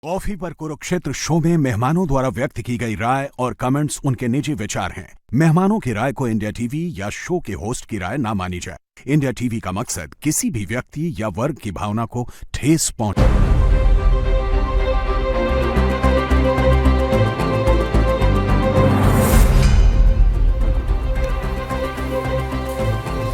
Coffee पर Kurukshetra show में मेहमानों द्वारा व्यक्त की गई राय और कमेंट्स उनके निजी विचार हैं। मेहमानों की राय को इंडिया टीवी या शो के होस्ट की राय ना मानी जाए। इंडिया टीवी का मकसद किसी भी व्यक्ति या वर्ग की भावना को ठेस पहुंचाना।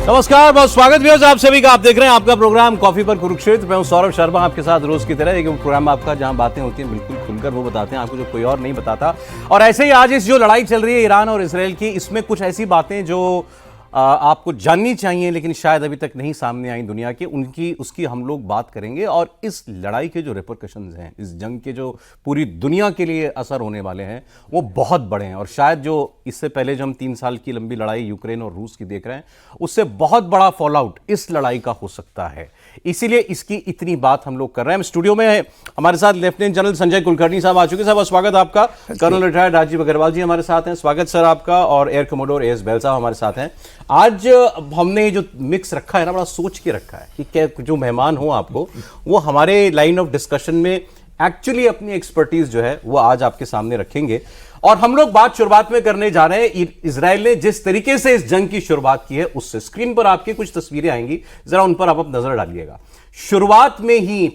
नमस्कार, बहुत स्वागत व्यूअर्स आप सभी का। आप देख रहे हैं आपका प्रोग्राम कॉफी पर कुरुक्षेत्र। मैं हूं सौरभ शर्मा, आपके साथ रोज की तरह। एक प्रोग्राम आपका जहां बातें होती हैं बिल्कुल खुलकर वो बताते हैं आपको, जो कोई और नहीं बताता। और ऐसे ही आज इस जो लड़ाई चल रही है ईरान और इसराइल की, इसमें कुछ ऐसी बातें जो आपको जाननी चाहिए लेकिन शायद अभी तक नहीं सामने आई दुनिया की, उसकी हम लोग बात करेंगे। और इस लड़ाई के जो रिपरकशंस हैं, इस जंग के जो पूरी दुनिया के लिए असर होने वाले हैं, वो बहुत बड़े हैं। और शायद जो इससे पहले जो हम 3 साल की लंबी लड़ाई यूक्रेन और रूस की देख रहे हैं, उससे बहुत बड़ा फॉल आउट इस लड़ाई का हो सकता है। इसीलिए इसकी इतनी बात हम लोग कर रहे हैं। स्टूडियो में हमारे साथ लेफ्टिनेंट जनरल संजय कुलकर्णी साहब आ चुके हैं। साहब स्वागत आपका। कर्नल रिटायर्ड राजीव अग्रवाल जी हमारे साथ हैं, स्वागत सर आपका। और एयर कमोडोर एस बैल साहब हमारे साथ हैं। आज हमने जो मिक्स रखा है ना, बड़ा सोच के रखा है कि क्या जो मेहमान हो आपको, वो हमारे लाइन ऑफ डिस्कशन में एक्चुअली अपनी एक्सपर्टीज जो है वो आज आपके सामने रखेंगे। और हम लोग बात शुरुआत में करने जा रहे हैं इजराइल ने जिस तरीके से इस जंग की शुरुआत की है उससे। स्क्रीन पर आपकी कुछ तस्वीरें आएंगी, जरा उन पर आप नजर डालिएगा। शुरुआत में ही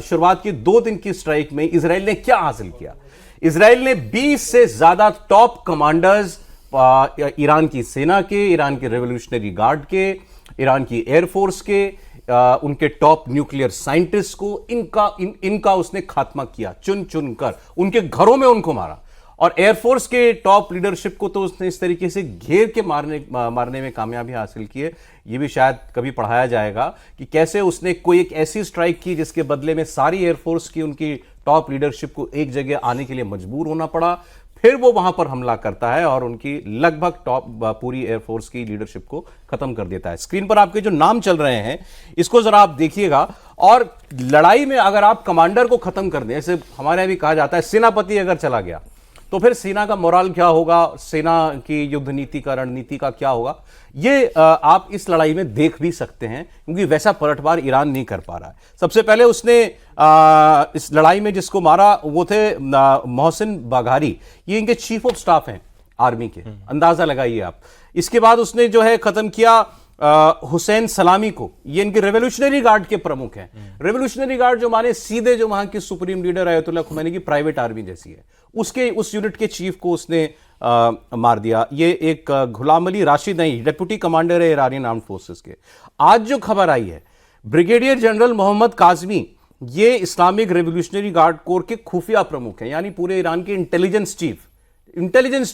शुरुआत की 2 दिन की स्ट्राइक में इजराइल ने क्या हासिल किया? इजराइल ने 20 से ज्यादा टॉप कमांडर्स ईरान की सेना के, ईरान के रेवोल्यूशनरी गार्ड के, ईरान की एयरफोर्स के, उनके टॉप न्यूक्लियर साइंटिस्ट को, इनका उसने खात्मा किया। चुन चुन कर उनके घरों में उनको मारा। और एयरफोर्स के टॉप लीडरशिप को तो उसने इस तरीके से घेर के मारने में कामयाबी हासिल की है। ये भी शायद कभी पढ़ाया जाएगा कि कैसे उसने कोई एक ऐसी स्ट्राइक की जिसके बदले में सारी एयरफोर्स की, उनकी टॉप लीडरशिप को एक जगह आने के लिए मजबूर होना पड़ा। फिर वो वहां पर हमला करता है और उनकी लगभग पूरी एयरफोर्स की लीडरशिप को खत्म कर देता है। स्क्रीन पर आपके जो नाम चल रहे हैं इसको जरा आप देखिएगा। और लड़ाई में अगर आप कमांडर को खत्म कर दें, जैसे हमारे यहां भी कहा जाता है सेनापति अगर चला गया तो फिर सेना का मोराल क्या होगा, सेना की युद्ध नीति का, रणनीति का क्या होगा, ये आप इस लड़ाई में देख भी सकते हैं। क्योंकि वैसा पलटवार ईरान नहीं कर पा रहा है। सबसे पहले उसने इस लड़ाई में जिसको मारा वो थे मोहसिन बाघारी। ये इनके चीफ ऑफ स्टाफ हैं आर्मी के, अंदाजा लगाइए आप। इसके बाद उसने जो है खत्म किया हुसैन सलामी को। ये इनके रेवोल्यूशनरी गार्ड के प्रमुख हैं। रेवोल्यूशनरी गार्ड जो माने सीधे जो वहां की सुप्रीम लीडर अयतुल्ला खुमैनी की प्राइवेट आर्मी जैसी है, उस यूनिट के चीफ को उसने मार दिया। ये एक गुलाम अली राशिद नहीं, डेप्यूटी कमांडर है ईरानियन आर्म्ड फोर्सेस के। आज जो खबर आई है, ब्रिगेडियर जनरल मोहम्मद काजमी, ये इस्लामिक रेवोल्यूशनरी गार्ड कोर के खुफिया प्रमुख हैं, यानी पूरे ईरान के इंटेलिजेंस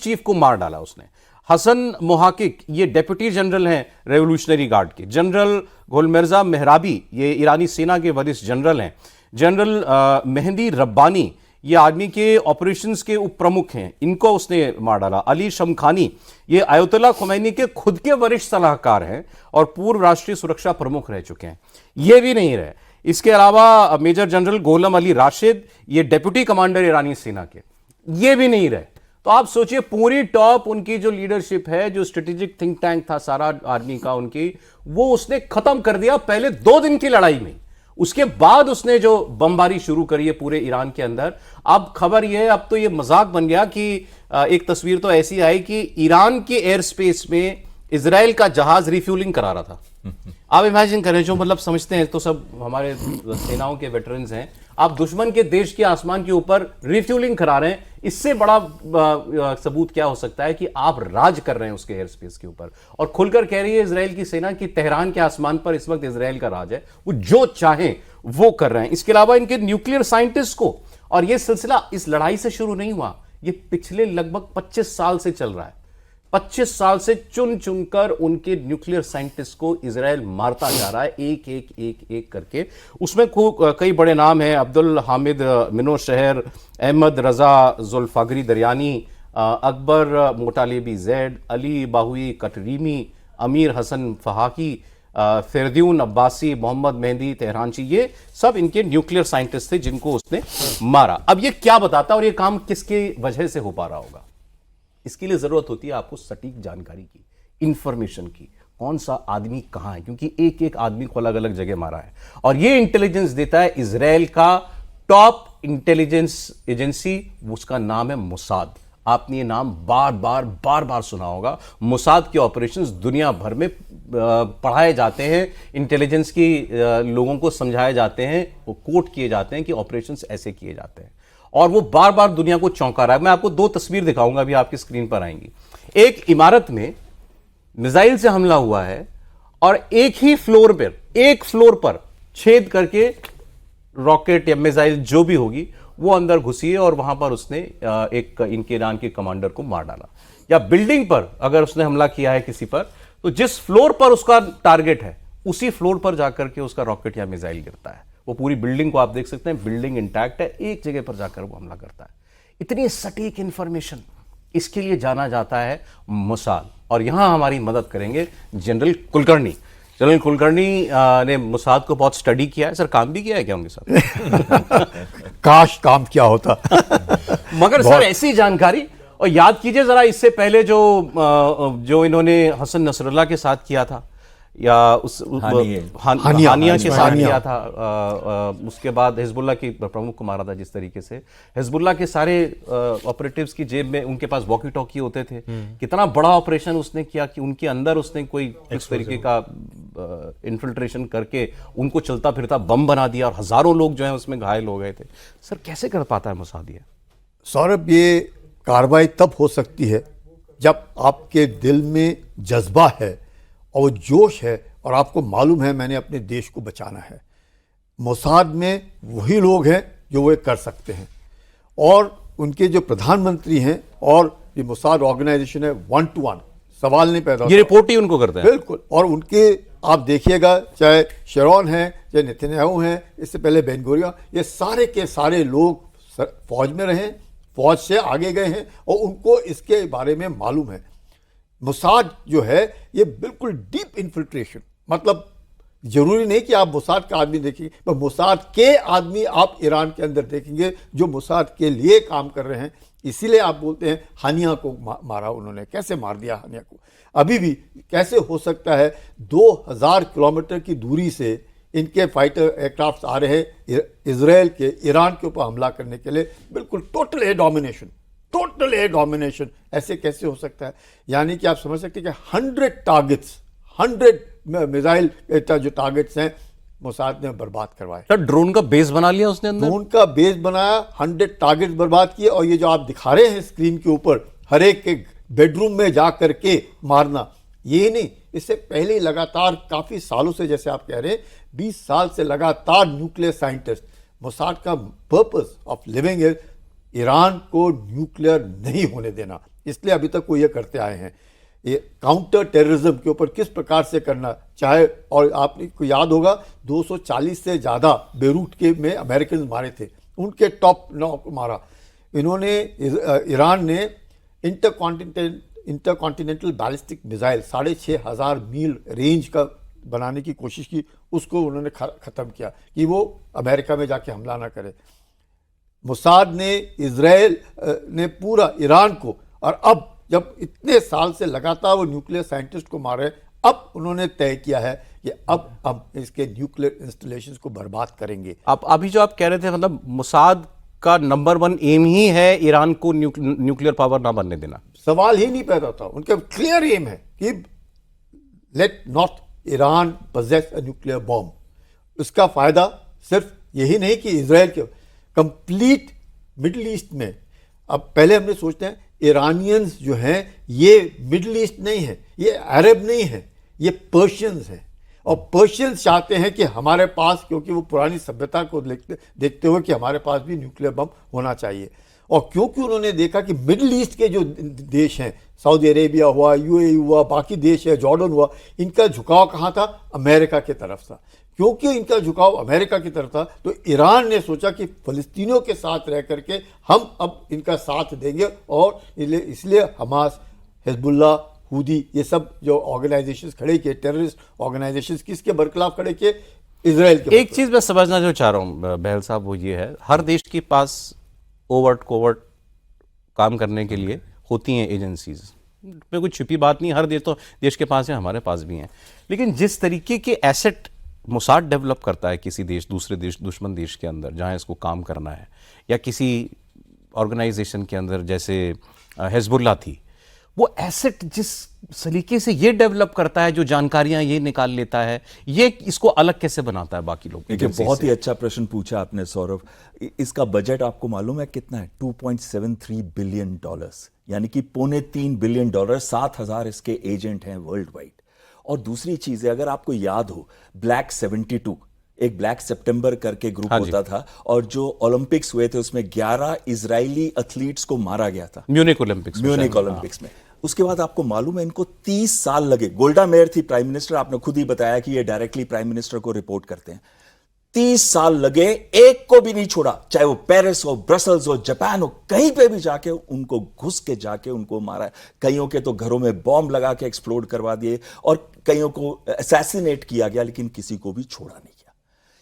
चीफ को मार डाला उसने। हसन मोहाकिक, ये डेप्यूटी जनरल हैं रेवोल्यूशनरी गार्ड के। जनरल गुलमिर्जा मेहराबी, ये ईरानी सेना के वरिष्ठ जनरल हैं। जनरल मेहंदी रब्बानी, ये आर्मी के ऑपरेशंस के उप प्रमुख हैं, इनको उसने मार डाला। अली शमखानी, ये अयतुल्ला खुमैनी के खुद के वरिष्ठ सलाहकार हैं और पूर्व राष्ट्रीय सुरक्षा प्रमुख रह चुके हैं। ये भी नहीं रहे। इसके अलावा मेजर जनरल गोलम अली राशिद, ये डेप्यूटी कमांडर ईरानी सेना के, ये भी नहीं रहे। तो आप सोचिए पूरी टॉप उनकी जो लीडरशिप है, जो स्ट्रेटेजिक थिंक टैंक था सारा आर्मी का उनकी, वो उसने खत्म कर दिया पहले 2 दिन की लड़ाई में। उसके बाद उसने जो बमबारी शुरू करी है पूरे ईरान के अंदर। अब खबर यह है, अब तो ये मजाक बन गया कि एक तस्वीर तो ऐसी आई कि ईरान के एयर स्पेस में इजराइल का जहाज रिफ्यूलिंग करा रहा था। आप इमेजिन करें, जो मतलब समझते हैं तो सब हमारे सेनाओं के वेटरन्स हैं, आप दुश्मन के देश के आसमान के ऊपर रिफ्यूलिंग करा रहे हैं। इससे बड़ा सबूत क्या हो सकता है कि आप राज कर रहे हैं उसके एयर स्पेस के ऊपर। और खुलकर कह रही है इजराइल की सेना कि तेहरान के आसमान पर इस वक्त इजराइल का राज है, वो जो चाहे वो कर रहे हैं। इसके अलावा इनके न्यूक्लियर साइंटिस्ट को, और यह सिलसिला इस लड़ाई से शुरू नहीं हुआ, यह पिछले लगभग 25 साल से चल रहा है। 25 साल से चुन चुनकर उनके न्यूक्लियर साइंटिस्ट को इजराइल मारता जा रहा है, एक करके। उसमें कई बड़े नाम हैं, अब्दुल हामिद मिनो शहर, अहमद रजा जुल्फागरी दरियानी, अकबर मोटालेबी जैद, अली बाहुई कटरीमी, अमीर हसन फहाकी, फिरदून अब्बासी, मोहम्मद मेहंदी तेहरानची, ये सब इनके न्यूक्लियर साइंटिस्ट थे जिनको उसने मारा। अब ये क्या बताता और ये काम किसकी वजह से हो पा रहा होगा? इसके लिए जरूरत होती है आपको सटीक जानकारी की, इंफॉर्मेशन की। कौन सा आदमी कहां है, क्योंकि एक एक आदमी को अलग अलग जगह मारा है। और ये इंटेलिजेंस देता है इजराइल का टॉप इंटेलिजेंस एजेंसी, उसका नाम है मोसाद। आपने ये नाम बार बार सुना होगा। मोसाद के ऑपरेशंस दुनिया भर में पढ़ाए जाते हैं, इंटेलिजेंस की लोगों को समझाए जाते हैं, वो कोट किए जाते हैं कि ऑपरेशंस ऐसे किए जाते हैं, और वो बार बार दुनिया को चौंका रहा है। मैं आपको 2 तस्वीर दिखाऊंगा, अभी आपकी स्क्रीन पर आएंगी। एक इमारत में मिसाइल से हमला हुआ है और एक फ्लोर पर छेद करके रॉकेट या मिसाइल जो भी होगी वो अंदर घुसी है और वहां पर उसने एक इनके ईरान के कमांडर को मार डाला। या बिल्डिंग पर अगर उसने हमला किया है किसी पर, तो जिस फ्लोर पर उसका टारगेट है उसी फ्लोर पर जाकर के उसका रॉकेट या मिसाइल गिरता है। वो पूरी बिल्डिंग को आप देख सकते हैं, बिल्डिंग इंटैक्ट है, एक जगह पर जाकर वो हमला करता है। इतनी सटीक इंफॉर्मेशन, इसके लिए जाना जाता है मोसाद। और यहां हमारी मदद करेंगे जनरल कुलकर्णी। जनरल कुलकर्णी ने मोसाद को बहुत स्टडी किया है। सर, काम भी किया है क्या उनके साथ? काश काम किया होता। मगर सर, ऐसी जानकारी, और याद कीजिए जरा, इससे पहले जो इन्होंने हसन नसरुल्लाह के साथ किया था, या हानिया के साथ किया था, उसके बाद हिजबुल्लाह के प्रमुख को मारा था। जिस तरीके से हिजबुल्लाह के सारे ऑपरेटिव्स की जेब में उनके पास वॉकी टॉकी होते थे, कितना बड़ा ऑपरेशन उसने किया कि उनके अंदर उसने कोई इस तरीके का इन्फिल्ट्रेशन करके उनको चलता फिरता बम बना दिया और हजारों लोग जो है उसमें घायल हो गए थे। सर, कैसे कर पाता है मोसाद ये? सौरभ, ये कार्रवाई तब हो सकती है जब आपके दिल में जज्बा है और वो जोश है और आपको मालूम है मैंने अपने देश को बचाना है। मोसाद में वही लोग हैं जो वो कर सकते हैं, और उनके जो प्रधानमंत्री हैं और ये मोसाद ऑर्गेनाइजेशन है, 1 to 1 सवाल नहीं पैदा होता। ये रिपोर्ट ही उनको करते हैं। बिल्कुल। और उनके आप देखिएगा, चाहे शेरॉन हैं, चाहे नेतन्याहू हैं, इससे पहले बेन-गुरियन, ये सारे के सारे लोग फौज में रहे, फौज से आगे गए हैं और उनको इसके बारे में मालूम है। मोसाद जो है ये बिल्कुल डीप इन्फिल्ट्रेशन, मतलब जरूरी नहीं कि आप मोसाद का आदमी देखेंगे, पर मोसाद के आदमी आप ईरान के अंदर देखेंगे जो मोसाद के लिए काम कर रहे हैं। इसीलिए आप बोलते हैं हानिया को मारा उन्होंने। कैसे मार दिया हानिया को? अभी भी कैसे हो सकता है 2000 किलोमीटर की दूरी से इनके फाइटर एयरक्राफ्ट आ रहे हैं इजराइल के ईरान के ऊपर हमला करने के लिए? बिल्कुल total air domination, total air domination. ऐसे कैसे हो सकता है? यानी कि आप समझ सकते हैं कि 100 टारगेट्स, 100 मिसाइल जो टारगेट्स हैं मोसाद ने बर्बाद करवाए। सर, ड्रोन का बेस बना लिया उसने अंदर? ड्रोन का बेस बनाया, 100 टारगेट्स बर्बाद किए, और ये जो आप दिखा रहे हैं स्क्रीन के ऊपर, हर एक के बेडरूम में जा करके मारना, ये नहीं, इससे पहले लगातार काफी सालों से, जैसे आप कह रहे हैं 20 साल से लगातार न्यूक्लियर साइंटिस्ट, मोसाद का पर्पस ऑफ लिविंग है ईरान को न्यूक्लियर नहीं होने देना। इसलिए अभी तक वो ये करते आए हैं। ये काउंटर टेररिज्म के ऊपर किस प्रकार से करना चाहे, और आपको याद होगा 240 से ज़्यादा बेरूट के में अमेरिकन मारे थे, उनके टॉप 9 को मारा इन्होंने। ईरान ने इंटरकॉन्टिनेंटल बैलिस्टिक मिसाइल 6500 मील रेंज का बनाने की कोशिश की, उसको उन्होंने ख़त्म किया कि वो अमेरिका में जाके हमला ना करे। मोसाद ने, इजराइल ने पूरा ईरान को, और अब जब इतने साल से लगातार वो न्यूक्लियर साइंटिस्ट को मारे, अब उन्होंने तय किया है कि अब हम इसके न्यूक्लियर इंस्टॉलेशंस को बर्बाद करेंगे। आप अभी जो आप कह रहे थे, मतलब मोसाद का नंबर 1 एम ही है ईरान को न्यूक्लियर पावर ना बनने देना। सवाल ही नहीं पैदा होता। उनका क्लियर एम है कि let not Iran possess a nuclear bomb. उसका फायदा सिर्फ यही नहीं कि इजराइल के, कंप्लीट मिडिल ईस्ट में। अब पहले हमने सोचते हैं ईरानियंस जो हैं ये मिडिल ईस्ट नहीं है, ये अरब नहीं है, ये पर्शियंस हैं, और पर्शियंस चाहते हैं कि हमारे पास, क्योंकि वो पुरानी सभ्यता को देखते हुए कि हमारे पास भी न्यूक्लियर बम होना चाहिए। और क्योंकि उन्होंने देखा कि मिडिल ईस्ट के जो देश हैं, सऊदी अरेबिया हुआ, यूएई हुआ, बाकी देश है, जॉर्डन हुआ, इनका झुकाव कहाँ था? अमेरिका की तरफ था। क्योंकि इनका झुकाव अमेरिका की तरफ था, तो ईरान ने सोचा कि फ़लस्तीनियों के साथ रह करके हम अब इनका साथ देंगे, और इसलिए हमास, हिजबुल्लाह, हूदी, ये सब जो ऑर्गेनाइजेशंस खड़े किए, टेररिस्ट ऑर्गेनाइजेशंस, किसके बरखिलाफ खड़े किए? इजराइल के। एक चीज़ मैं समझना जो चाह रहा हूँ बहल साहब, वो ये है, हर देश के पास ओवर्ट कोवर्ट काम करने के लिए होती हैं एजेंसीज, में कोई छिपी बात नहीं, हर देश के पास है, हमारे पास भी हैं। लेकिन जिस तरीके के एसेट मोसाद डेवलप करता है किसी देश, दूसरे देश, दुश्मन देश के अंदर जहां इसको काम करना है, या किसी ऑर्गेनाइजेशन के अंदर जैसे हिजबुल्लाह थी, वो एसेट जिस सलीके से ये डेवलप करता है, जो जानकारियां ये निकाल लेता है, ये इसको अलग कैसे बनाता है बाकी लोग? देखिए, बहुत ही अच्छा प्रश्न पूछा आपने सौरभ। इसका बजट आपको मालूम है कितना है? $2.73 बिलियन, यानी कि $2.75 बिलियन। 7,000 इसके एजेंट हैं वर्ल्ड वाइड। और दूसरी चीज है, अगर आपको याद हो, ब्लैक 72, एक ब्लैक सितंबर करके ग्रुप होता था, और जो ओलंपिक्स हुए थे उसमें 11 इजरायली एथलीट्स को मारा गया था, म्यूनिक ओलंपिक्स में। उसके बाद आपको मालूम है इनको 30 साल लगे। गोल्डा मेयर थी प्राइम मिनिस्टर, आपने खुद ही बताया कि ये डायरेक्टली प्राइम मिनिस्टर को रिपोर्ट करते हैं। 30 साल लगे, एक को भी नहीं छोड़ा, चाहे वो पेरिस हो, ब्रसल्स हो, जापान हो, कहीं पे भी जाके उनको घुस के जाके उनको मारा है। कईयों के तो घरों में बॉम्ब लगा के एक्सप्लोड करवा दिए, और कईयों को असैसिनेट किया गया, लेकिन किसी को भी छोड़ा नहीं गया।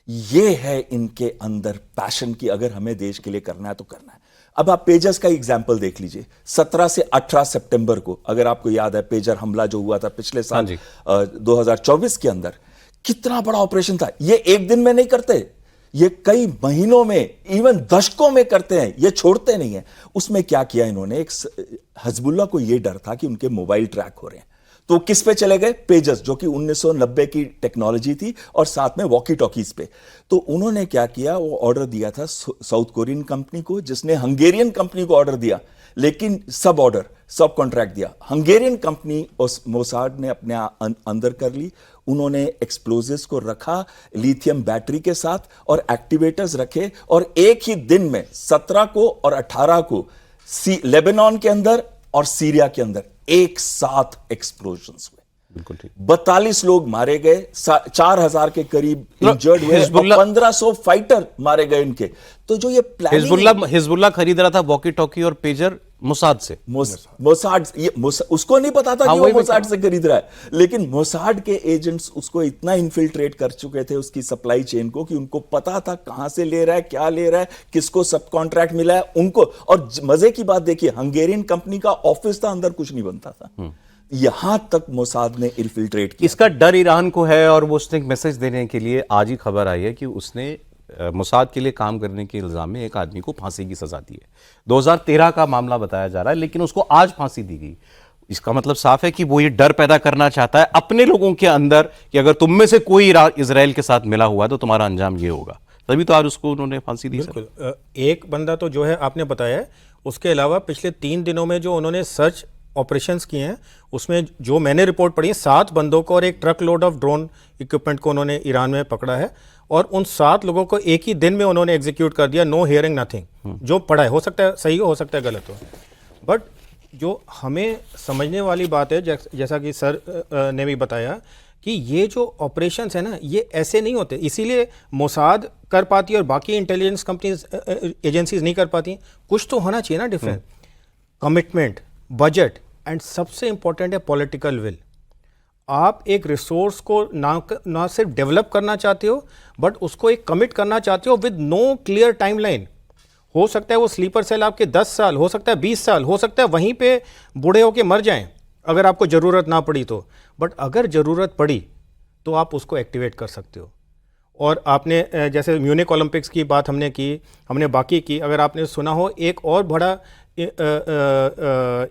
ये है इनके अंदर पैशन की अगर हमें देश के लिए करना है तो करना है। अब आप पेजर्स का एग्जाम्पल देख लीजिए। 17 से 18 सितंबर को, अगर आपको याद है, पेजर हमला जो हुआ था पिछले साल 2024 के अंदर, कितना बड़ा ऑपरेशन था। ये एक दिन में नहीं करते, ये कई महीनों में, इवन दशकों में करते हैं, ये छोड़ते नहीं है। उसमें क्या किया इन्होंने, एक हिजबुल्लाह को ये डर था कि उनके मोबाइल ट्रैक हो रहे हैं, तो किस पे चले गए? पेजर्स, जो कि 1990 की टेक्नोलॉजी थी, और साथ में वॉकी टॉकीज पे। तो उन्होंने क्या किया, वो ऑर्डर दिया था साउथ कोरियन कंपनी को, जिसने हंगेरियन कंपनी को ऑर्डर दिया, लेकिन सब कॉन्ट्रैक्ट दिया। हंगेरियन कंपनी और मोसाद ने अपने अंदर कर ली। उन्होंने एक्सप्लोजिव्स को रखा लिथियम बैटरी के साथ, और एक्टिवेटर्स रखे, और एक ही दिन में 17 को और 18 को लेबनान के अंदर और सीरिया के अंदर एक साथ एक्सप्लोजन्स हुए। बिल्कुल ठीक। 42 लोग मारे गए, 4,000 के करीब इंजर्ड हुए, और 1,500 फाइटर मारे गए इनके। तो जो ये हिजबुल्लाह खरीद रहा था वॉकी टॉकी और पेजर मोसाद से। मोसाद उसको नहीं पता था कि वो मोसाद से खरीद रहा है, लेकिन मोसाद के एजेंट्स उसको इतना इन्फिल्ट्रेट कर चुके थे उसकी सप्लाई चेन को, कि उनको पता था कहां से ले रहा है, क्या ले रहा है, किसको सब कॉन्ट्रैक्ट मिला है उनको। और मजे की बात देखिए, हंगेरियन कंपनी का ऑफिस था, अंदर कुछ नहीं बनता था। यहां तक मोसाद ने इन्फिल्ट्रेट किया। इसका डर ईरान को है, और वो उसने एक मैसेज देने के लिए आज ही खबर आई है कि उसने मोसाद के लिए काम करने के इल्जाम में एक आदमी को फांसी की सजा दी है। 2013 का मामला बताया जा रहा है, लेकिन उसको आज फांसी दी गई। इसका मतलब साफ है कि वो ये डर पैदा करना चाहता है अपने लोगों के अंदर कि अगर तुम में से कोई इजराइल के साथ मिला हुआ है तो तुम्हारा अंजाम ये होगा। तभी तो आज उसको उन्होंने फांसी दी। बिल्कुल। एक बंदा तो जो है आपने बताया, उसके अलावा पिछले 3 दिनों में जो उन्होंने सर्च ऑपरेशंस किए हैं, उसमें जो मैंने रिपोर्ट पढ़ी है, 7 बंदों को और एक truck load of drone equipment को उन्होंने ईरान में पकड़ा है, और उन 7 लोगों को एक ही दिन में उन्होंने एग्जीक्यूट कर दिया। No hearing nothing. जो पढ़ा है, हो सकता है सही हो सकता है गलत हो, बट जो हमें समझने वाली बात है, जैसा कि सर ने भी बताया, कि ये जो ऑपरेशंस है ना, ये ऐसे नहीं होते। इसीलिए मोसाद कर पाती है और बाकी इंटेलिजेंस कंपनीज एजेंसीज नहीं कर पाती। कुछ तो होना चाहिए ना डिफरेंस, कमिटमेंट, बजट, एंड सबसे इंपॉर्टेंट है पॉलिटिकल विल। आप एक रिसोर्स को ना सिर्फ डेवलप करना चाहते हो, बट उसको एक कमिट करना चाहते हो विद नो क्लियर टाइमलाइन। हो सकता है वो स्लीपर सेल आपके 10 साल, हो सकता है 20 साल, हो सकता है वहीं पे बूढ़े होके मर जाएं अगर आपको ज़रूरत ना पड़ी तो। बट अगर ज़रूरत पड़ी तो आप उसको एक्टिवेट कर सकते हो। और आपने जैसे म्यूनिक ओलंपिक्स की बात हमने की, हमने बाकी की, अगर आपने सुना हो, एक और बड़ा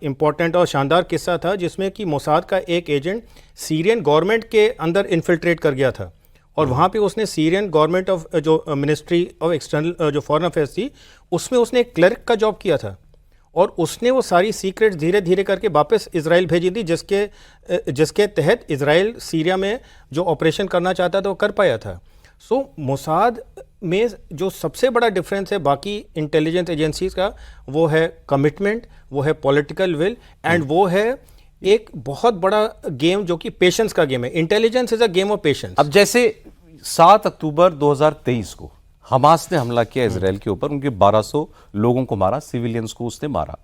इम्पॉर्टेंट और शानदार किस्सा था, जिसमें कि मोसाद का एक एजेंट सीरियन गवर्नमेंट के अंदर इन्फिल्ट्रेट कर गया था, और वहाँ पे उसने सीरियन गवर्नमेंट ऑफ जो मिनिस्ट्री ऑफ एक्सटर्नल जो फॉरेन अफेयर्स थी, उसमें उसने एक क्लर्क का जॉब किया था, और उसने वो सारी सीक्रेट्स धीरे धीरे करके वापस इजराइल भेजी थी, जिसके तहत इजराइल सीरिया में जो ऑपरेशन करना चाहता था वो कर पाया था। सो मोसाद में जो सबसे बड़ा डिफरेंस है बाकी इंटेलिजेंस एजेंसीज का, वो है कमिटमेंट, वो है पॉलिटिकल विल, एंड वो है एक बहुत बड़ा गेम जो कि पेशेंस का गेम है। Intelligence is a game of patience. अब जैसे 7 अक्टूबर 2023 को हमास ने हमला किया इजराइल के ऊपर, उनके 1200 लोगों को मारा, सिविलियंस को उसने मारा।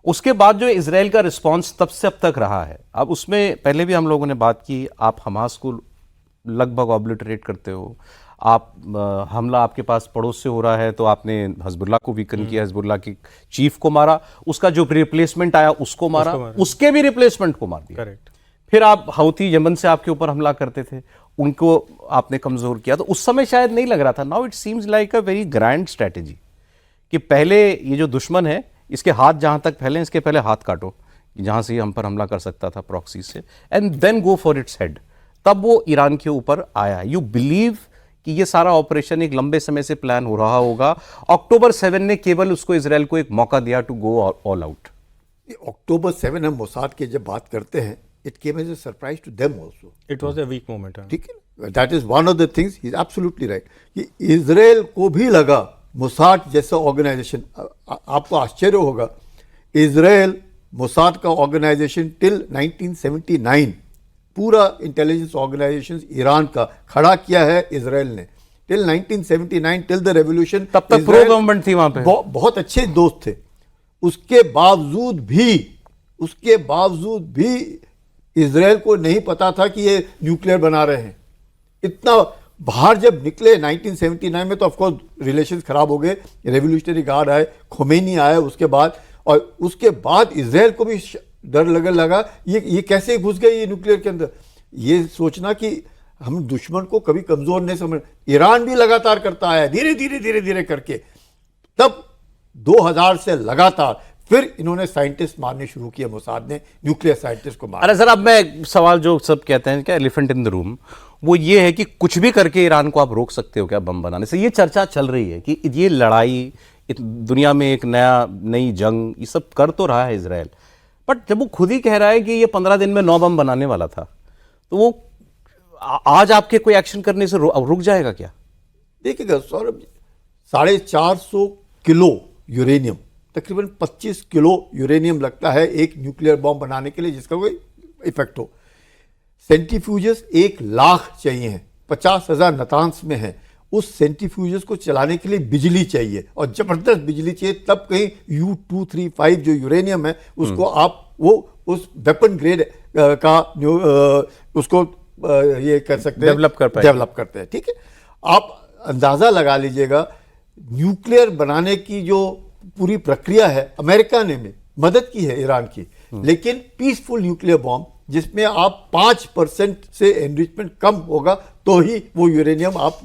उसके बाद जो इजराइल का रिस्पांस तब से अब तक रहा है, अब उसमें पहले भी हम लोगों ने बात की, आप हमास को लगभग ऑब्लिटरेट करते हो, आप हमला आपके पास पड़ोस से हो रहा है तो आपने हिजबुल्लाह को वीकन किया, हिजबुल्लाह के चीफ को मारा, उसका जो रिप्लेसमेंट आया उसको मारा, उसके भी रिप्लेसमेंट को मार दिया। करेक्ट। फिर आप हouthi यमन से आपके ऊपर हमला करते थे, उनको आपने कमजोर किया, तो उस समय शायद नहीं लग रहा था. Now it seems like a very grand strategy कि पहले ये जो दुश्मन है इसके हाथ जहां तक फैले इसके पहले हाथ काटो, जहां से ये हम पर हमला कर सकता था प्रॉक्सी से, and then go for its head. तब वो ईरान के ऊपर आया. यू बिलीव कि ये सारा ऑपरेशन एक लंबे समय से प्लान हो रहा होगा? अक्टूबर 7 ने केवल उसको इजराइल को एक मौका दिया टू गो ऑल आउट. अक्टूबर 7 हम मोसाद की जब बात करते हैं, it came as a surprise to them also. It was a weak moment. ठीक है, that is one of the things, he is absolutely right कि इजराइल को भी लगा मोसाद जैसा ऑर्गेनाइजेशन. आपको आश्चर्य होगा, इजराइल मोसाद का ऑर्गेनाइजेशन टिल 1979 पूरा इंटेलिजेंस ऑर्गेनाइजेशन ईरान का खड़ा किया है इजराइल ने. टिल 1979, टिल द रेवोल्यूशन, तब तक प्रो गवर्नमेंट थी वहां पे. बहुत अच्छे दोस्त थे. उसके बावजूद भी इजराइल को नहीं पता था कि ये न्यूक्लियर बना रहे हैं. इतना बाहर जब निकले 1979 में, तो ऑफकोर्स रिलेशंस खराब हो गए, रेवोल्यूशनरी गार्ड आए, खोमेनी आया उसके बाद, और उसके बाद इजराइल को भी डर लगने लगा ये कैसे घुस गए ये न्यूक्लियर के अंदर. ये सोचना कि हम दुश्मन को कभी कमजोर नहीं समझ. ईरान भी लगातार करता है, धीरे धीरे करके. तब 2000 से लगातार फिर इन्होंने साइंटिस्ट मारने शुरू किए, मोसाद ने न्यूक्लियर साइंटिस्ट को मारा. अरे सर, अब मैं सवाल जो सब कहते हैं क्या एलिफेंट इन द रूम, वो ये है कि कुछ भी करके ईरान को आप रोक सकते हो क्या बम बनाने से? ये चर्चा चल रही है कि ये लड़ाई दुनिया में एक नई जंग ये सब कर तो रहा है इजराइल, बट जब वो खुद ही कह रहा है कि ये 15 दिन में 9 बम बनाने वाला था, तो वो आज आपके कोई एक्शन करने से रुक जाएगा क्या? देखिएगा सौरभ, 450 किलो यूरेनियम, तकरीबन 25 किलो यूरेनियम लगता है एक न्यूक्लियर बॉम्ब बनाने के लिए जिसका कोई इफेक्ट हो. सेंट्रीफ्यूजेस 1 लाख चाहिए हैं, 50,000 नतांस में है. उस सेंट्रीफ्यूजेस को चलाने के लिए बिजली चाहिए, और जबरदस्त बिजली चाहिए. तब कहीं U-235 जो यूरेनियम है उसको आप वो उस वेपन ग्रेड का उसको ये कर सकते हैं, डेवलप करते हैं. ठीक है, आप अंदाजा लगा लीजिएगा न्यूक्लियर बनाने की जो पूरी प्रक्रिया है, अमेरिका ने में मदद की है ईरान की, लेकिन पीसफुल न्यूक्लियर बॉम्ब जिसमें आप 5% से एनरिचमेंट कम होगा तो ही वो यूरेनियम आप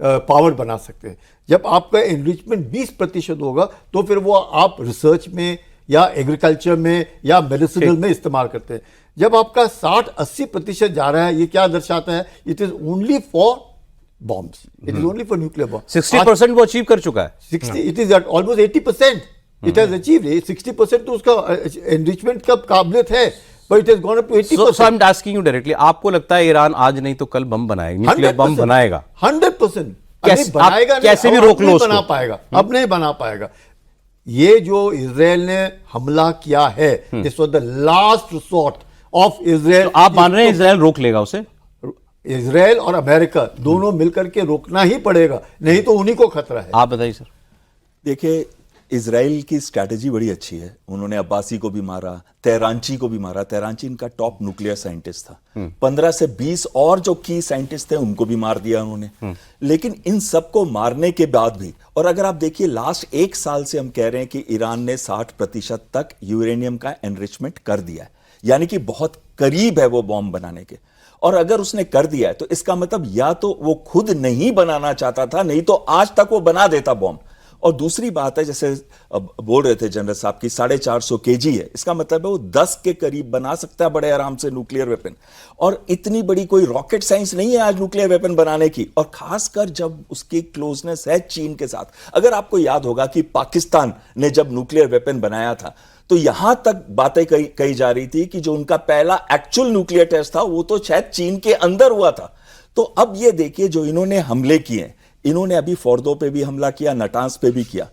पावर बना सकते हैं. जब आपका एनरिचमेंट 20% होगा तो फिर वो आप रिसर्च में या एग्रीकल्चर में या मेडिसिनल में इस्तेमाल करते हैं. जब आपका 60-80% जा रहा है, ये क्या दर्शाता है? It is only for bombs, it is only for nuclear bomb. 60% वो अचीव कर चुका है. 60, it is almost 80% it has achieved. 60% तो उसका एनरिचमेंट का काबिलियत है, but it has gone up to 80%. So I'm asking you directly, आपको लगता है ईरान आज नहीं तो कल बम बनाएगा, न्यूक्लियर बम बनाएगा? 100%. कैसे भी रोक लो उसको. बना पाएगा, अब नहीं बना पाएगा. ये जो इजराइल ने हमला किया है, this was the last resort of Israel. आप मान रहे हैं इजराइल रोक लेगा उसे? इजराइल और अमेरिका दोनों मिलकर के रोकना ही पड़ेगा, नहीं तो उन्हीं को खतरा है. आप बताइए सर. देखिए, इजराइल की स्ट्रैटेजी बड़ी अच्छी है. उन्होंने अब्बासी को भी मारा, तेहरानची को भी मारा. तेहरानची इनका टॉप न्यूक्लियर साइंटिस्ट था. 15 से 20 और जो की साइंटिस्ट थे उनको भी मार दिया उन्होंने. लेकिन इन सबको मारने के बाद भी, और अगर आप देखिए लास्ट 1 साल से हम कह रहे हैं कि ईरान ने 60% तक यूरेनियम का एनरिचमेंट कर दिया है, यानी कि बहुत करीब है वो बॉम्ब बनाने के. और अगर उसने कर दिया है तो इसका मतलब या तो वो खुद नहीं बनाना चाहता था, नहीं तो आज तक वो बना देता बॉम्ब. और दूसरी बात है, जैसे बोल रहे थे जनरल साहब की 450 kg है, इसका मतलब है वो 10 के करीब बना सकता है बड़े आराम से न्यूक्लियर वेपन. और इतनी बड़ी कोई रॉकेट साइंस नहीं है आज न्यूक्लियर वेपन बनाने की, और खासकर जब उसकी क्लोजनेस है चीन के साथ. अगर आपको याद होगा कि पाकिस्तान ने जब न्यूक्लियर वेपन बनाया था तो यहां तक बातें कही जा रही थी कि जो उनका पहला एक्चुअल न्यूक्लियर टेस्ट था वो तो शायद चीन के अंदर हुआ था. तो अब ये देखिए जो इन्होंने हमले किए, इन्होंने अभी फोर्दो पे भी हमला किया, नटांस पे भी किया.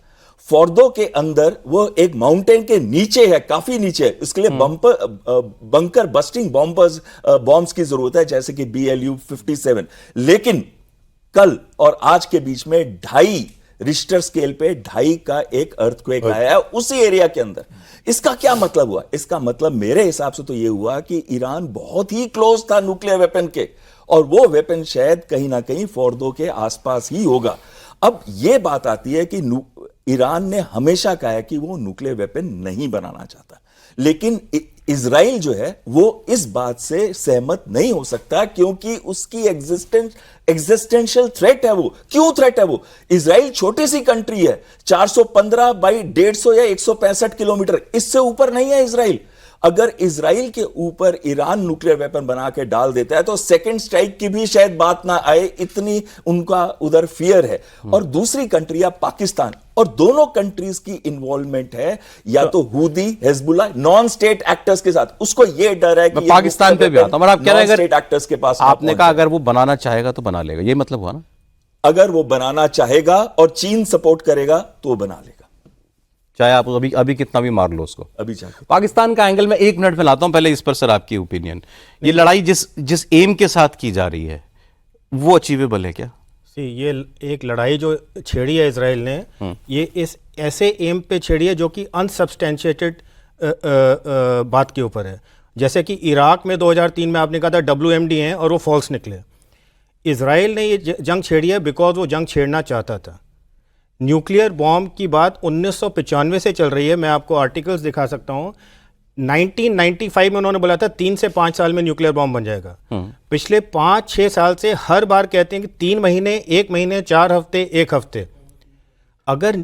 फोर्दो के अंदर वो एक माउंटेन के नीचे है, काफी नीचे है. इसके लिए बंकर बस्टिंग बॉम्ब्स की जरूरत है, जैसे कि BLU-57. लेकिन कल और आज के बीच में 2.5 रिश्टर स्केल पे 2.5 का एक अर्थक्वेक आया है उसी एरिया के अंदर. इसका क्या मतलब हुआ? इसका मतलब मेरे हिसाब से तो यह हुआ कि ईरान बहुत ही क्लोज था न्यूक्लियर वेपन के, और वो वेपन शायद कहीं ना कहीं फोर्दो के आसपास ही होगा. अब यह बात आती है कि ईरान ने हमेशा कहा है कि वो न्यूक्लियर वेपन नहीं बनाना चाहता, लेकिन इजराइल जो है वो इस बात से सहमत नहीं हो सकता क्योंकि उसकी एग्जिस्टेंशियल थ्रेट है वो। क्यों थ्रेट है वो? इजराइल छोटी सी कंट्री है, 415 बाई 150 या 165 किलोमीटर, इससे ऊपर नहीं है इजराइल। अगर इजराइल के ऊपर ईरान न्यूक्लियर वेपन बना के डाल देता है तो सेकंड स्ट्राइक की भी शायद बात ना आए, इतनी उनका उधर फियर है। और दूसरी कंट्री है पाकिस्तान, और दोनों कंट्रीज की इन्वॉल्वमेंट है या तो हुदी, हिजबुल्लाह, नॉन स्टेट एक्टर्स के साथ। उसको ये डर है कि पाकिस्तान पे भी आता हूं, आप कह रहे हैं स्टेट एक्टर्स के पास। आपने कहा अगर वो बनाना चाहेगा तो बना लेगा, ये मतलब हुआ ना? अगर वो बनाना चाहेगा और चीन सपोर्ट करेगा तो वो बना लेगा, चाहे आप अभी कितना भी मार लो उसको। अभी चाहे पाकिस्तान का एंगल में 1 मिनट में लाता हूं, पहले इस पर सर आपकी ओपिनियन। ये लड़ाई जिस एम के साथ की जा रही है वो अचीवेबल है क्या? ये एक लड़ाई जो छेड़ी है इसराइल ने, ये इस ऐसे एम पे छेड़ी है जो कि अनसब्सटेंशिएटेड बात के ऊपर है। जैसे कि इराक में 2003 में आपने कहा था WMD हैं और वो फॉल्स निकले। इसराइल ने ये जंग छेड़ी है बिकॉज वो जंग छेड़ना चाहता था। न्यूक्लियर बॉम्ब की बात 1995 से चल रही है, मैं आपको आर्टिकल्स दिखा सकता हूँ। 1995 में उन्होंने बोला था 3 से 5 साल में न्यूक्लियर बॉम्ब बन जाएगा। पिछले 5-6 साल से हर बार कहते हैं कि 3 महीने, 1 महीने, 4 हफ्ते, 1 हफ्ते। अगर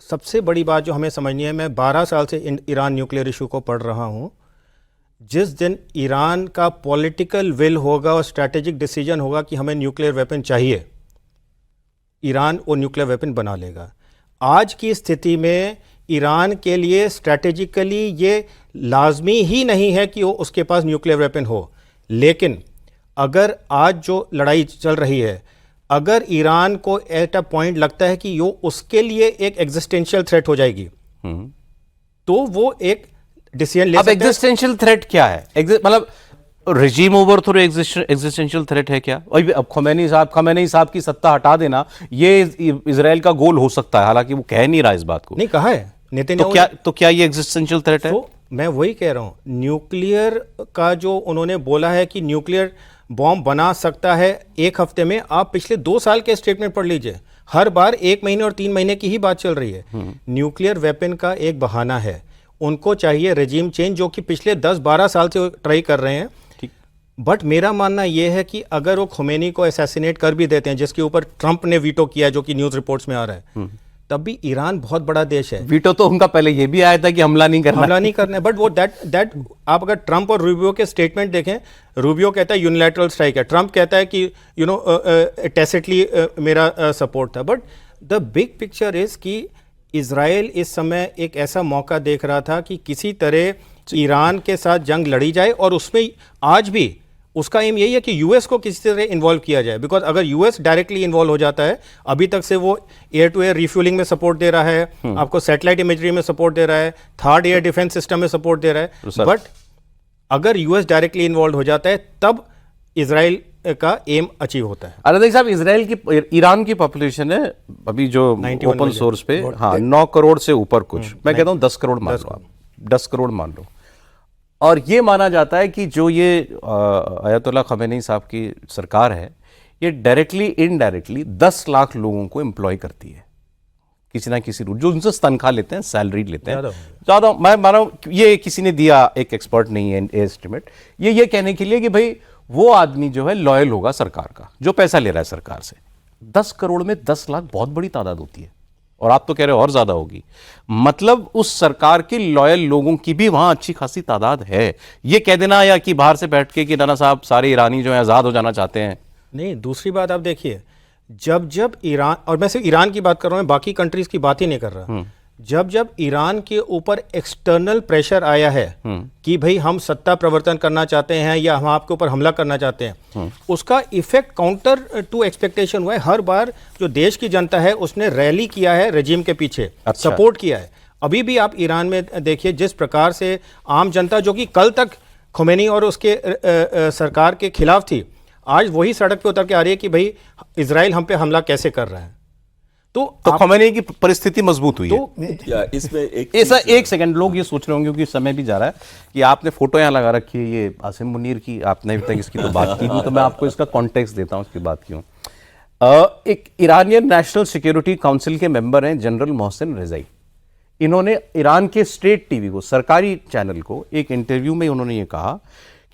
सबसे बड़ी बात जो हमें समझनी है, मैं 12 साल से ईरान न्यूक्लियर इशू को पढ़ रहा हूँ। जिस दिन ईरान का पॉलिटिकल विल होगा और स्ट्रैटेजिक डिसीजन होगा कि हमें न्यूक्लियर वेपन चाहिए, ईरान वो न्यूक्लियर वेपन बना लेगा। आज की स्थिति में ईरान के लिए स्ट्रैटेजिकली ये लाजमी ही नहीं है कि वो उसके पास न्यूक्लियर वेपन हो, लेकिन अगर आज जो लड़ाई चल रही है, अगर ईरान को एट अ पॉइंट लगता है कि वो उसके लिए एक एग्जिस्टेंशियल थ्रेट हो जाएगी, तो वो एक डिसीजन ले सकता है। अब एग्जिस्टेंशियल थ्रेट क्या है? मतलब regime over through existential threat है क्या? अब खमेनी साहब की सत्ता हटा देना ये इजराइल का गोल हो सकता है, हालांकि वो कह नहीं रहा इस बात को। नहीं कहा है नेतन्याहू तो क्या ये एग्जिस्टेंशियल थ्रेट है? तो मैं वही कह रहा हूं, न्यूक्लियर का जो उन्होंने बोला है कि न्यूक्लियर बॉम्ब बना सकता है 1 हफ्ते में, आप पिछले 2 साल के स्टेटमेंट पढ़ लीजिए, हर बार 1 महीने और 3 महीने की ही बात चल रही है। न्यूक्लियर वेपन का एक बहाना है, उनको चाहिए रेजिम चेंज, जो कि पिछले 10-12 साल से ट्राई कर रहे हैं। बट मेरा मानना यह है कि अगर वो खुमैनी को असैसिनेट कर भी देते हैं, जिसके ऊपर ट्रंप ने वीटो किया, जो कि न्यूज़ रिपोर्ट्स में आ रहा है, तब भी ईरान बहुत बड़ा देश है। वीटो तो उनका पहले ये भी आया था कि हमला नहीं करना है। बट वो दैट आप अगर ट्रंप और रूबियो के स्टेटमेंट देखें, रूबियो कहता है यूनिलैटरल स्ट्राइक है, ट्रंप कहता है कि टैसिटली मेरा सपोर्ट था। But the big picture is कि इजराइल इस समय एक ऐसा मौका देख रहा था कि किसी तरह ईरान के साथ जंग लड़ी जाए, और उसमें आज भी उसका एम यही है कि यूएस को किसी तरह इन्वॉल्व किया जाए। बिकॉज अगर यूएस डायरेक्टली इन्वॉल्व हो जाता है, अभी तक से वो एयर टू एयर रिफ्यूलिंग में सपोर्ट दे रहा है, आपको सैटेलाइट इमेजरी में सपोर्ट दे रहा है, थर्ड एयर डिफेंस सिस्टम में सपोर्ट दे रहा है, बट अगर यूएस डायरेक्टली इन्वॉल्व हो जाता है तब इजराइल का एम अचीव होता है। अरे साहब, ईरान की पॉपुलेशन है अभी जो ओपन सोर्स पे 9 करोड़ से ऊपर कुछ, मैं कहता हूँ 10 करोड़ मान लो, 10 करोड़ मान लो। और ये माना जाता है कि जो ये अयतुल्ला खमेनी साहब की सरकार है, ये डायरेक्टली इनडायरेक्टली 10 लाख लोगों को एम्प्लॉय करती है किसी ना किसी रूप, जो उनसे तनख्वाह लेते हैं, सैलरी लेते हैं ज़्यादा। मैं मान रहा हूँ ये किसी ने दिया, एक एक्सपर्ट नहीं है एस्टिमेट, ये कहने के लिए कि भाई वो आदमी जो है लॉयल होगा सरकार का, जो पैसा ले रहा है सरकार से। 10 करोड़ में 10 लाख बहुत बड़ी तादाद होती है, और आप तो कह रहे हो और ज्यादा होगी। मतलब उस सरकार के लॉयल लोगों की भी वहां अच्छी खासी तादाद है। ये कह देना या कि बाहर से बैठ के कि नाना साहब सारे ईरानी जो है आजाद हो जाना चाहते हैं, नहीं। दूसरी बात आप देखिए, जब ईरान, और मैं सिर्फ ईरान की बात कर रहा हूं, बाकी कंट्रीज की बात ही नहीं कर रहा, जब ईरान के ऊपर एक्सटर्नल प्रेशर आया है कि भाई हम सत्ता प्रवर्तन करना चाहते हैं या हम आपके ऊपर हमला करना चाहते हैं, उसका इफेक्ट काउंटर टू एक्सपेक्टेशन हुआ है। हर बार जो देश की जनता है उसने रैली किया है रेजिम के पीछे, सपोर्ट किया है। अभी भी आप ईरान में देखिए जिस प्रकार से आम जनता, जो कि कल तक खुमैनी और उसके सरकार के खिलाफ थी, आज वही सड़क पे उतर के आ रही है कि भाई इजराइल हम पे हमला कैसे कर रहा है। तो खुमैनी की परिस्थिति मजबूत हुई है। इसमें एक सेकंड, लोग ये सोच रहे होंगे क्योंकि समय भी जा रहा है कि आपने फोटो यहाँ लगा रखी है ये आसिम मुनीर की, आपने अभी तक इसकी तो बात की नहीं, तो मैं आपको इसका कॉन्टेक्स्ट देता हूँ इसकी बात क्यों। एक ईरानियन नेशनल सिक्योरिटी काउंसिल के मेंबर हैं जनरल मोहसिन रिजाई। इन्होंने ईरान के स्टेट टीवी को, सरकारी चैनल को, एक इंटरव्यू में उन्होंने ये कहा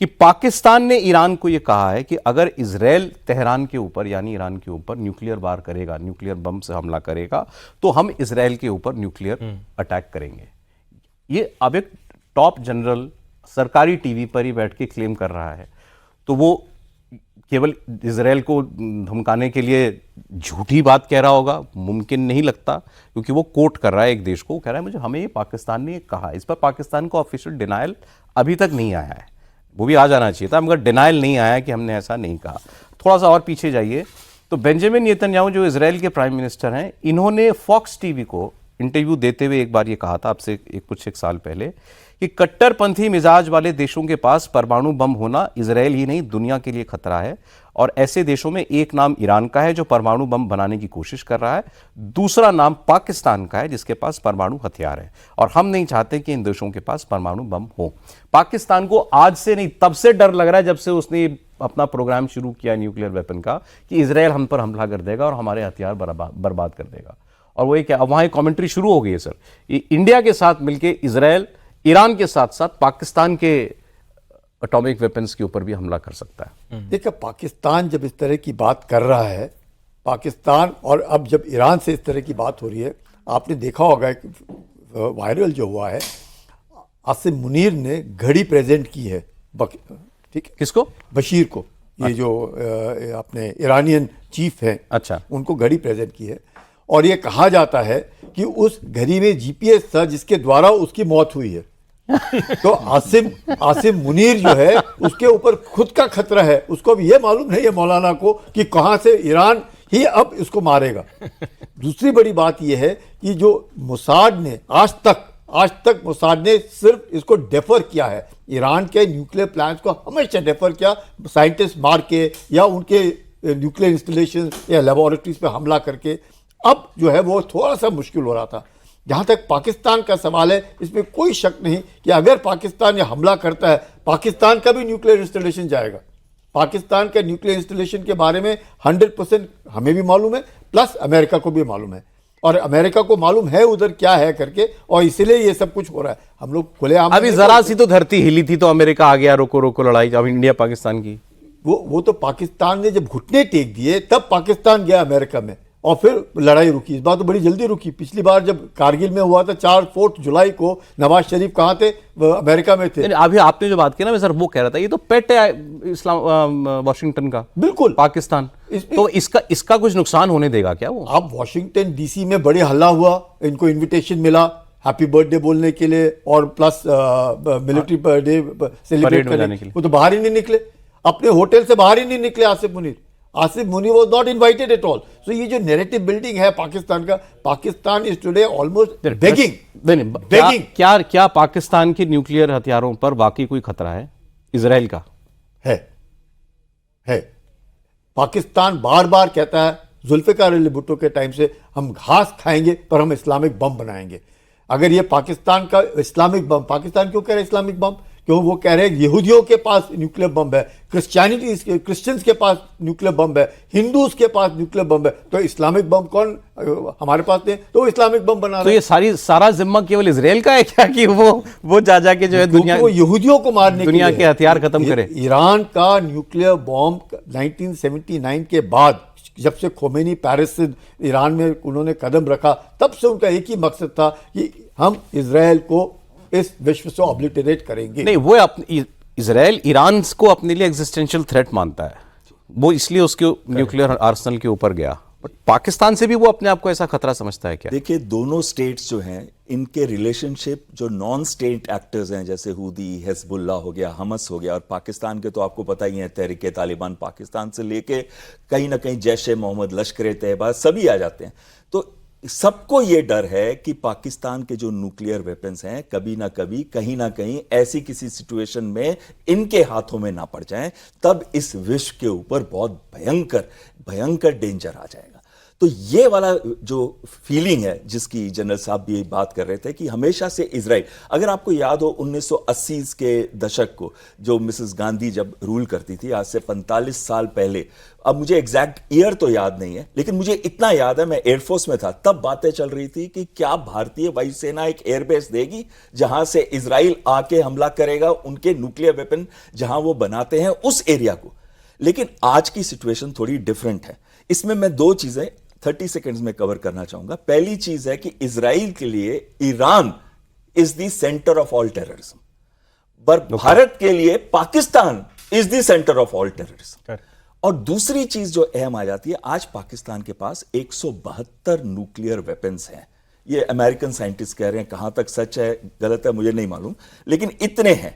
कि पाकिस्तान ने ईरान को ये कहा है कि अगर इजराइल तेहरान के ऊपर यानी ईरान के ऊपर न्यूक्लियर वार करेगा, न्यूक्लियर बम से हमला करेगा, तो हम इजराइल के ऊपर न्यूक्लियर अटैक करेंगे। ये अब एक टॉप जनरल सरकारी टीवी पर ही बैठ के क्लेम कर रहा है, तो वो केवल इजराइल को धमकाने के लिए झूठी बात कह रहा होगा, मुमकिन नहीं लगता, क्योंकि वो कोट कर रहा है एक देश को, कह रहा है मुझे हमें ये पाकिस्तान ने कहा। इस पर पाकिस्तान को ऑफिशियल डिनायल अभी तक नहीं आया है, वो भी आ जाना चाहिए था, मगर डिनायल नहीं आया कि हमने ऐसा नहीं कहा। थोड़ा सा और पीछे जाइए तो बेंजामिन नेतन्याहू जो इजराइल के प्राइम मिनिस्टर हैं, इन्होंने फॉक्स टीवी को इंटरव्यू देते हुए एक बार ये कहा था आपसे कुछ एक साल पहले कि कट्टरपंथी मिजाज वाले देशों के पास परमाणु बम होना इजराइल ही नहीं दुनिया के लिए खतरा है, और ऐसे देशों में एक नाम ईरान का है जो परमाणु बम बनाने की कोशिश कर रहा है, दूसरा नाम पाकिस्तान का है जिसके पास परमाणु हथियार है, और हम नहीं चाहते कि इन देशों के पास परमाणु बम हो। पाकिस्तान को आज से नहीं तब से डर लग रहा है जब से उसने अपना प्रोग्राम शुरू किया न्यूक्लियर वेपन का, कि इजराइल हम पर हमला कर देगा और हमारे हथियार बर्बाद कर देगा। और वो क्या वहां एक कमेंट्री शुरू हो गई है सर, इंडिया के साथ मिलकर इजराइल ईरान के साथ साथ पाकिस्तान के एटॉमिक वेपन्स के ऊपर भी हमला कर सकता है। देखिए, पाकिस्तान जब इस तरह की बात कर रहा है, पाकिस्तान, और अब जब ईरान से इस तरह की बात हो रही है, आपने देखा होगा कि वायरल जो हुआ है, आसिम मुनीर ने घड़ी प्रेजेंट की है, ठीक है, किसको? बशीर को, ये जो अपने ईरानियन चीफ हैं, अच्छा, उनको घड़ी प्रेजेंट की है, और ये कहा जाता है कि उस घड़ी में जीपीएस था जिसके द्वारा उसकी मौत हुई है। तो आसिम मुनीर जो है उसके ऊपर खुद का खतरा है, उसको भी ये मालूम नहीं है मौलाना को कि कहां से ईरान ही अब इसको मारेगा। दूसरी बड़ी बात यह है कि जो मोसाद ने आज तक मोसाद ने सिर्फ इसको डेफर किया है, ईरान के न्यूक्लियर प्लान्स को हमेशा डेफर किया, साइंटिस्ट मार के या उनके न्यूक्लियर इंस्टॉलेशन या लेबोरेटरीज पे हमला करके। अब जो है वो थोड़ा सा मुश्किल हो रहा था। जहाँ तक पाकिस्तान का सवाल है, इसमें कोई शक नहीं कि अगर पाकिस्तान ये हमला करता है, पाकिस्तान का भी न्यूक्लियर इंस्टॉलेशन जाएगा। पाकिस्तान के न्यूक्लियर इंस्टॉलेशन के बारे में 100% हमें भी मालूम है, प्लस अमेरिका को भी मालूम है, और अमेरिका को मालूम है उधर क्या है करके, और इसलिए ये सब कुछ हो रहा है। हम लोग खुलेआम, अभी जरा सी तो धरती हिली थी तो अमेरिका आ गया, रोको रोको लड़ाई। अब इंडिया पाकिस्तान की वो तो पाकिस्तान ने जब घुटने टेक दिए तब पाकिस्तान गया अमेरिका में, और फिर लड़ाई रुकी। इस बार तो बड़ी जल्दी रुकी। पिछली बार जब कारगिल में हुआ था 4 जुलाई को, नवाज शरीफ कहाँ थे? अमेरिका में थे। अभी आपने जो बात की ना, मैं सर वो कह रहा था, ये तो पेट है इस्लाम वॉशिंगटन का, बिल्कुल पाकिस्तान। तो इसका कुछ नुकसान होने देगा क्या वो? अब वॉशिंगटन डीसी में बड़े हल्ला हुआ, इनको इन्विटेशन मिला हैप्पी बर्थडे बोलने के लिए और प्लस मिलिट्री बर्थडे सेलिब्रेट करने के लिए, वो तो बाहर ही नहीं निकले, अपने होटल से बाहर ही नहीं निकले। Asif Munir was not invited at all. So ये जो नैरेटिव बिल्डिंग है पाकिस्तान का, Pakistan is today almost begging. क्या पाकिस्तान के न्यूक्लियर हथियारों पर वाकई कोई खतरा है इजराइल का? है। पाकिस्तान बार बार कहता है, जुल्फिकार अली भुट्टो के टाइम से, हम घास खाएंगे पर हम इस्लामिक बम बनाएंगे। अगर ये पाकिस्तान का इस्लामिक बम, पाकिस्तान क्यों कह रहे हैं इस्लामिक बम? क्यों वो कह रहे हैं यहूदियों के पास न्यूक्लियर बम है, क्रिश्चियंस के पास न्यूक्लियर बम है, हिंदूज के पास न्यूक्लियर बम है, तो इस्लामिक बम कौन हमारे पास नहीं? तो इस्लामिक बम बना तो ये सारा जिम्मा केवल इजराइल का है क्या, कि वो जा के जो है दुनिया, वो यहूदियों को मारने दुनिया के हथियार खत्म करे? ईरान का न्यूक्लियर बॉम्ब 1979 के बाद, जब से खोमेनी पेरिस से ईरान में उन्होंने कदम रखा, तब से उनका एक ही मकसद था कि हम इजराइल को इस विश्व से ऑब्लिटरेट करेंगे। नहीं, वो इजराइल ईरान को अपने लिए एग्जिस्टेंशियल थ्रेट मानता है, वो इसलिए उसके न्यूक्लियर आर्सेनल के ऊपर गया। बट पाकिस्तान से भी वो अपने आप को ऐसा खतरा समझता है क्या? देखिए, दोनों स्टेट्स जो हैं, इनके रिलेशनशिप जो नॉन स्टेट एक्टर्स हैं, जैसे हुदी, हिजबुल्लाह हो गया, हमस हो गया, और पाकिस्तान के तो आपको पता ही है, तहरीक तालिबान पाकिस्तान से लेके कहीं ना कहीं जैश ए मोहम्मद, लश्कर तैयबा सभी आ जाते हैं। तो सबको ये डर है कि पाकिस्तान के जो न्यूक्लियर वेपन्स हैं कभी ना कभी कहीं ना कहीं ऐसी किसी सिचुएशन में इनके हाथों में ना पड़ जाएं, तब इस विश्व के ऊपर बहुत भयंकर डेंजर आ जाएगा। तो ये वाला जो फीलिंग है जिसकी जनरल साहब भी बात कर रहे थे कि हमेशा से इजराइल, अगर आपको याद हो 1980 के दशक को, जो मिसेस गांधी जब रूल करती थी आज से 45 साल पहले, अब मुझे एग्जैक्ट ईयर तो याद नहीं है लेकिन मुझे इतना याद है मैं एयरफोर्स में था, तब बातें चल रही थी कि क्या भारतीय वायुसेना एक एयरबेस देगी जहां से इजराइल आके हमला करेगा, उनके न्यूक्लियर वेपन जहां वो बनाते हैं उस एरिया को। लेकिन आज की सिचुएशन थोड़ी डिफरेंट है। इसमें मैं दो चीजें 30 सेकेंड्स में कवर करना चाहूंगा। पहली चीज है कि इजराइल के लिए Iran is the centre of all terrorism, पर भारत के लिए Pakistan is the centre of all terrorism. और दूसरी चीज जो अहम आ जाती है, आज पाकिस्तान के पास 172 न्यूक्लियर वेपन्स हैं। ये अमेरिकन साइंटिस्ट कह रहे हैं, कहां तक सच है गलत है मुझे नहीं मालूम, लेकिन इतने हैं।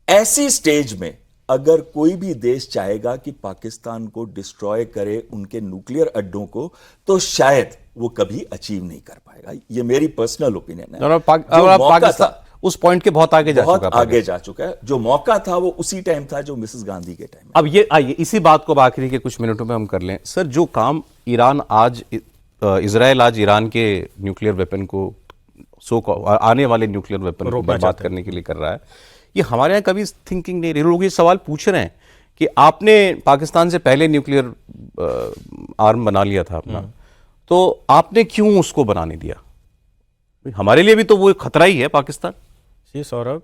ऐसी स्टेज में अगर कोई भी देश चाहेगा कि पाकिस्तान को डिस्ट्रॉय करे, उनके न्यूक्लियर अड्डों को, तो शायद वो कभी अचीव नहीं कर पाएगा। ये मेरी पर्सनल ओपिनियन है। पाकिस्तान उस पॉइंट के बहुत आगे जा चुका है। जो मौका था वो उसी टाइम था जो मिसेस गांधी के टाइम। अब ये आइए इसी बात को आखिरी के कुछ मिनटों में हम कर लें। सर, जो काम ईरान आज इजराइल आज ईरान के न्यूक्लियर वेपन को आने वाले न्यूक्लियर वेपन को बर्बाद करने के लिए कर रहा है, ये हमारे यहाँ कभी थिंकिंग नहीं रही। लोग ये सवाल पूछ रहे हैं कि आपने पाकिस्तान से पहले न्यूक्लियर आर्म बना लिया था अपना, तो आपने क्यों उसको बनाने दिया? हमारे लिए भी तो वो खतरा ही है पाकिस्तान। जी सौरभ,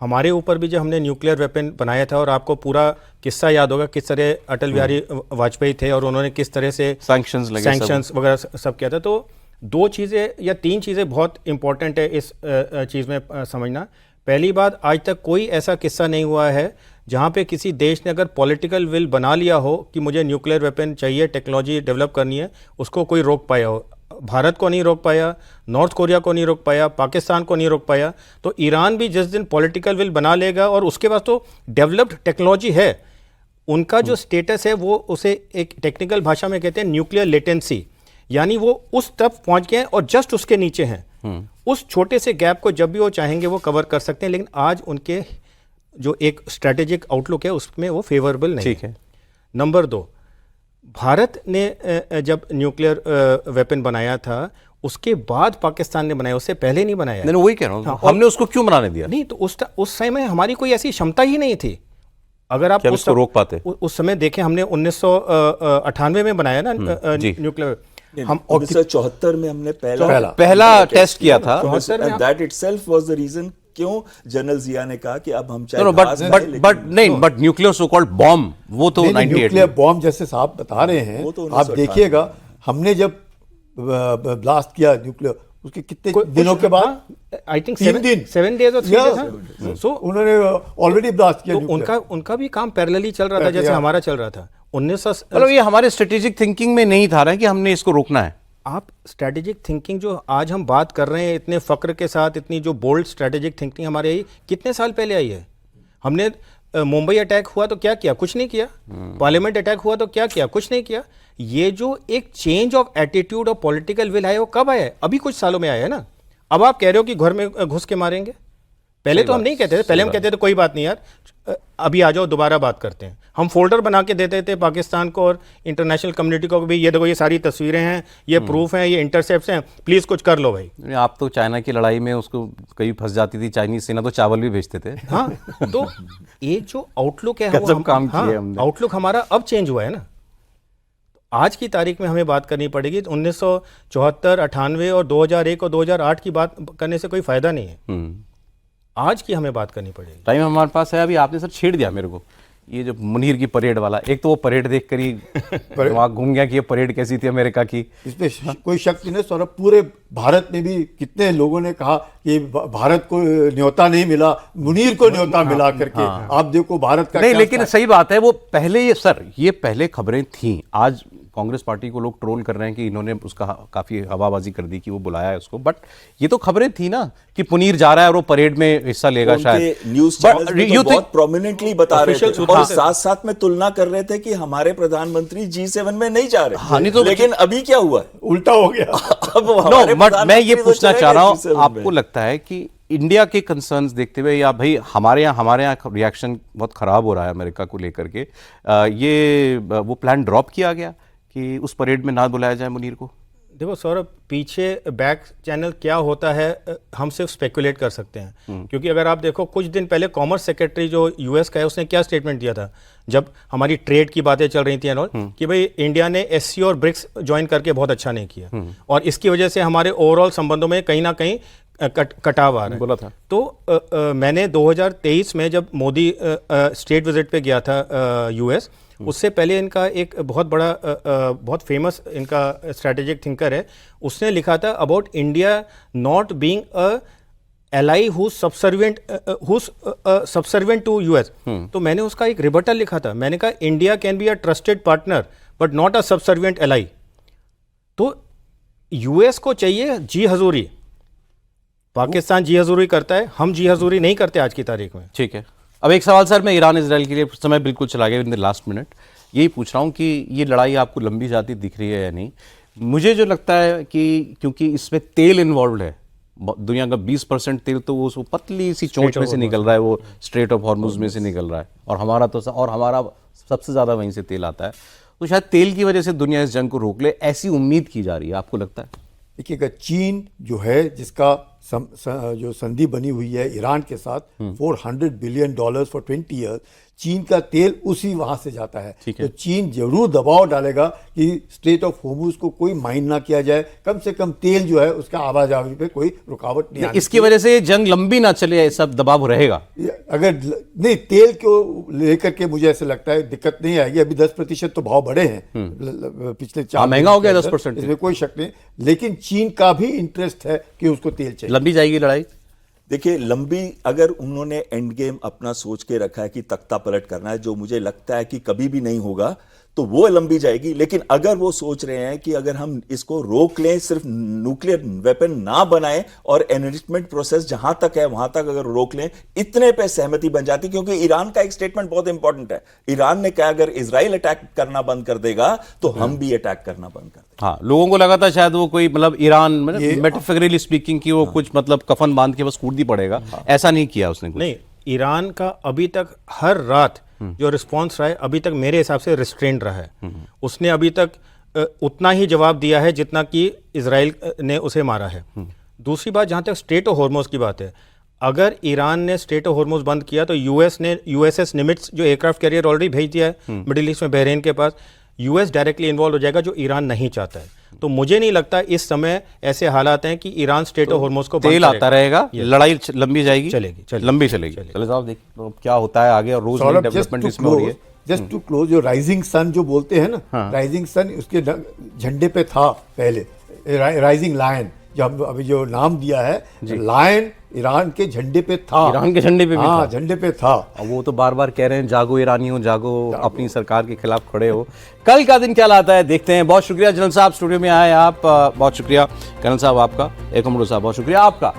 हमारे ऊपर भी जब हमने न्यूक्लियर वेपन बनाया था, और आपको पूरा किस्सा याद होगा किस तरह अटल बिहारी वाजपेयी थे और उन्होंने किस तरह से सैंक्शंस वगैरह सब किया था। तो दो चीज़ें या तीन चीज़ें बहुत इंपॉर्टेंट है इस चीज़ में समझना। पहली बात, आज तक कोई ऐसा किस्सा नहीं हुआ है जहाँ पे किसी देश ने अगर पॉलिटिकल विल बना लिया हो कि मुझे न्यूक्लियर वेपन चाहिए, टेक्नोलॉजी डेवलप करनी है, उसको कोई रोक पाया हो। भारत को नहीं रोक पाया, नॉर्थ कोरिया को नहीं रोक पाया, पाकिस्तान को नहीं रोक पाया। तो ईरान भी जिस दिन पॉलिटिकल विल बना लेगा, और उसके पास तो डेवलप्ड टेक्नोलॉजी है, उनका जो स्टेटस है वो उसे एक टेक्निकल भाषा में कहते हैं न्यूक्लियर लेटेंसी, यानी वो उस तरफ पहुंच गए हैं और जस्ट उसके नीचे हैं। उस छोटे से गैप को जब भी वो चाहेंगे वो कवर कर सकते हैं, लेकिन आज उनके जो एक स्ट्रेटेजिक आउटलुक है उसमें वो फेवरेबल नहीं है। नंबर 2, भारत ने जब न्यूक्लियर वेपन बनाया था उसके बाद पाकिस्तान ने बनाया, उससे पहले नहीं बनाया। मैं वही कह रहा हूं, हमने उसको क्यों बनाने दिया? नहीं, तो उस समय हमारी कोई ऐसी क्षमता ही नहीं थी। अगर आप उसको रोक पाते, उस समय देखें, हमने 1998 में बनाया ना न्यूक्लियर। हम 1974 में हमने पहला टेस्ट किया था। That itself was the reason क्यों जनरल जिया ने कहा कि अब हम but nuclear so called bomb, वो तो 98 न्यूक्लियर बॉम्ब जैसे साहब बता रहे हैं, तो आप देखिएगा हमने जब ब्लास्ट किया न्यूक्लियर, उसके कितने दिनों के बाद, आई थिंक 7 days और 3 days, सो उन्होंने ऑलरेडी ब्लास्ट किया। तो उनका भी काम पैरेलली चल रहा था जैसे हमारा चल रहा था। 1900 मतलब ये हमारे स्ट्रेटेजिक थिंकिंग में नहीं था रहा कि हमने इसको रोकना है। आप स्ट्रेटेजिक थिंकिंग जो आज हम बात कर रहे हैं इतने फक्र के साथ, इतनी जो बोल्ड स्ट्रेटेजिक थिंकिंग हमारे आई कितने साल पहले आई है। हमने मुंबई अटैक हुआ तो क्या किया? कुछ नहीं किया। पार्लियामेंट अटैक हुआ तो क्या किया? कुछ नहीं किया। ये जो एक चेंज ऑफ एटीट्यूड और पॉलिटिकल विल है वो कब आया है? अभी कुछ सालों में आया है ना। अब आप कह रहे हो कि घर में घुस के मारेंगे। पहले तो हम नहीं कहते थे, पहले हम कहते थे कोई बात नहीं यार, अभी आ जाओ दोबारा बात करते हैं। हम फोल्डर बना के देते थे पाकिस्तान को और इंटरनेशनल कम्युनिटी को भी, ये देखो ये सारी तस्वीरें हैं, ये प्रूफ हैं, ये इंटरसेप्ट्स हैं, प्लीज कुछ कर लो भाई। आप तो चाइना की लड़ाई में उसको कहीं फंस जाती थी चाइनीज सेना, तो चावल भी भेजते थे। हाँ, तो ये जो आउटलुक है आउटलुक हमारा अब चेंज हुआ है ना। आज की तारीख में हमें बात करनी पड़ेगी। 1974, 98 और 2001 और 2008 की बात करने से कोई फायदा नहीं है। आज की हमें बात करनी पड़ेगी। टाइम हमारे पास है। अभी आपने सर छेड़ दिया मेरे को, ये जो मुनीर की परेड वाला। एक तो वो परेड देख कर ही दिमाग घूम गया कि ये परेड कैसी थी अमेरिका की। इसमें कोई शक नहीं सौरभ, पूरे भारत में भी कितने लोगों ने कहा कि भारत को न्योता नहीं मिला, मुनीर को न्योता मिला करके। आप देखो भारत का नहीं, लेकिन सही बात है, वो पहले ये पहले खबरें थी। आज कांग्रेस पार्टी को लोग ट्रोल कर रहे हैं कि इन्होंने उसका काफी हवाबाजी कर दी कि वो बुलाया है उसको, बट ये तो खबरें थी ना कि पुनीर जा रहा है और वो परेड में हिस्सा लेगा शायद। न्यूज़ चैनल्स में तो बहुत प्रोमिनेंटली बता रहे थे और साथ साथ में तुलना कर रहे थे कि हमारे प्रधानमंत्री G7 में नहीं जा रहे। हाँ, नहीं तो लेकिन अभी क्या हुआ, उल्टा हो गया। अब मैं ये पूछना चाह रहा हूं, आपको लगता है कि इंडिया के कंसर्न्स देखते हुए, या भाई हमारे यहाँ रिएक्शन बहुत खराब हो रहा है अमेरिका को लेकर के, ये वो प्लान ड्रॉप किया गया कि उस परेड में ना बुलाया जाए मुनीर को? देखो सौरभ, पीछे बैक चैनल क्या होता है हम सिर्फ स्पेकुलेट कर सकते हैं, क्योंकि अगर आप देखो कुछ दिन पहले कॉमर्स सेक्रेटरी जो यूएस का है उसने क्या स्टेटमेंट दिया था जब हमारी ट्रेड की बातें चल रही थी एंड ऑल, कि भाई इंडिया ने एससीओ और ब्रिक्स ज्वाइन करके बहुत अच्छा नहीं किया और इसकी वजह से हमारे ओवरऑल संबंधों में कहीं ना कहीं कटाव आ रहा है। बोला था। तो मैंने 2023 में जब मोदी स्टेट विजिट पे गया था यूएस, उससे पहले इनका एक बहुत बड़ा बहुत फेमस इनका स्ट्रैटेजिक थिंकर है, उसने लिखा था about India not being a ally who's subservient to US. तो मैंने उसका एक रिबटल लिखा था, मैंने कहा India can be a trusted partner but not a subservient ally. तो यूएस को चाहिए जी हजूरी, पाकिस्तान जी हजूरी करता है, हम जी हजूरी नहीं करते आज की तारीख में। ठीक है, अब एक सवाल सर, मैं ईरान इसराइल के लिए, समय बिल्कुल चला गया इन द लास्ट मिनट, यही पूछ रहा हूँ कि ये लड़ाई आपको लंबी जाती दिख रही है या नहीं? मुझे जो लगता है कि क्योंकि इसमें तेल इन्वॉल्व है, दुनिया का 20% तेल तो वो पतली सी चोंच में से निकल रहा है, वो स्ट्रेट ऑफ हॉर्मुज में से निकल रहा है, और हमारा सबसे ज़्यादा वहीं से तेल आता है, तो शायद तेल की वजह से दुनिया इस जंग को रोक ले, ऐसी उम्मीद की जा रही है। आपको लगता है? देखिएगा, चीन जो है जिसका जो संधि बनी हुई है ईरान के साथ, $400 बिलियन फॉर 20 ईयर्स, चीन का तेल उसी वहां से जाता है। तो चीन जरूर दबाव डालेगा कि स्ट्रेट ऑफ होर्मुज को कोई माइन ना किया जाए, कम से कम तेल जो है उसका आवाजाही पे कोई रुकावट नहीं आनी इसकी वजह से जंग लंबी ना चले, सब दबाव रहेगा। अगर नहीं, तेल को लेकर के मुझे ऐसे लगता है दिक्कत नहीं आएगी। अभी 10% तो भाव बढ़े हैं पिछले 4 महंगा हो गया 10%, इसमें कोई शक नहीं, लेकिन चीन का भी इंटरेस्ट है कि उसको तेल चाहिए। लंबी जाएगी लड़ाई? देखिए, लंबी अगर उन्होंने एंड गेम अपना सोच के रखा है कि तख्ता पलट करना है, जो मुझे लगता है कि कभी भी नहीं होगा, तो वो लंबी जाएगी। लेकिन अगर वो सोच रहे हैं कि अगर हम इसको रोक लें, सिर्फ न्यूक्लियर वेपन ना बनाएं और एनरिचमेंट प्रोसेस जहां तक है वहां तक अगर रोक लें, इतने पे सहमति बन जाती। क्योंकि ईरान का एक स्टेटमेंट बहुत इंपॉर्टेंट है, ईरान ने कहा अगर इजराइल अटैक करना बंद कर देगा तो हम भी अटैक करना बंद कर देंगे। हाँ, लोगों को लगा था शायद वो कोई मतलब ईरान मेटाफिजिकली स्पीकिंग की वो कुछ मतलब कफन बांध के बस कूद ही पड़ेगा, ऐसा नहीं किया उसने कुछ। नहीं, ईरान का अभी तक हर रात जो रिस्पांस रहा है अभी तक मेरे हिसाब से रिस्ट्रेंड रहा है। उसने अभी तक उतना ही जवाब दिया है जितना कि इजराइल ने उसे मारा है। दूसरी बात, जहां तक स्ट्रेट ऑफ हॉर्मुज की बात है, अगर ईरान ने स्ट्रेट ऑफ हॉर्मुज बंद किया तो यूएस ने यूएसएस निमिट्स जो एयरक्राफ्ट कैरियर ऑलरेडी भेज दिया है मिडिल ईस्ट में, बहरीन के पास, यूएस डायरेक्टली इन्वॉल्व हो जाएगा, जो ईरान नहीं चाहता है। तो मुझे नहीं लगता इस समय ऐसे हालात हैं कि ईरान स्ट्रेट ऑफ हॉर्मुज को तेल आता रहेगा, लड़ाई लंबी जाएगी, लंबी चलेगी। चलेगी। साहब देखिए क्या होता है आगे, और रोज नई डेवलपमेंट इसमें हो रही है। जस्ट टू क्लोज, जो राइजिंग सन जो बोलते हैं ना, राइजिंग सन उसके झंडे पे था पहले, राइजिंग लायन, जब अभी जो नाम दिया है लायन ईरान के झंडे पे था, ईरान के झंडे पे भी था। झंडे पे था। अब वो तो बार बार कह रहे हैं जागो ईरानियों जागो, अपनी सरकार के खिलाफ खड़े हो। कल का दिन क्या लाता है देखते हैं। बहुत शुक्रिया जनरल साहब, स्टूडियो में आए आप, बहुत शुक्रिया कर्नल साहब आपका, एकमरो साहब बहुत शुक्रिया आपका।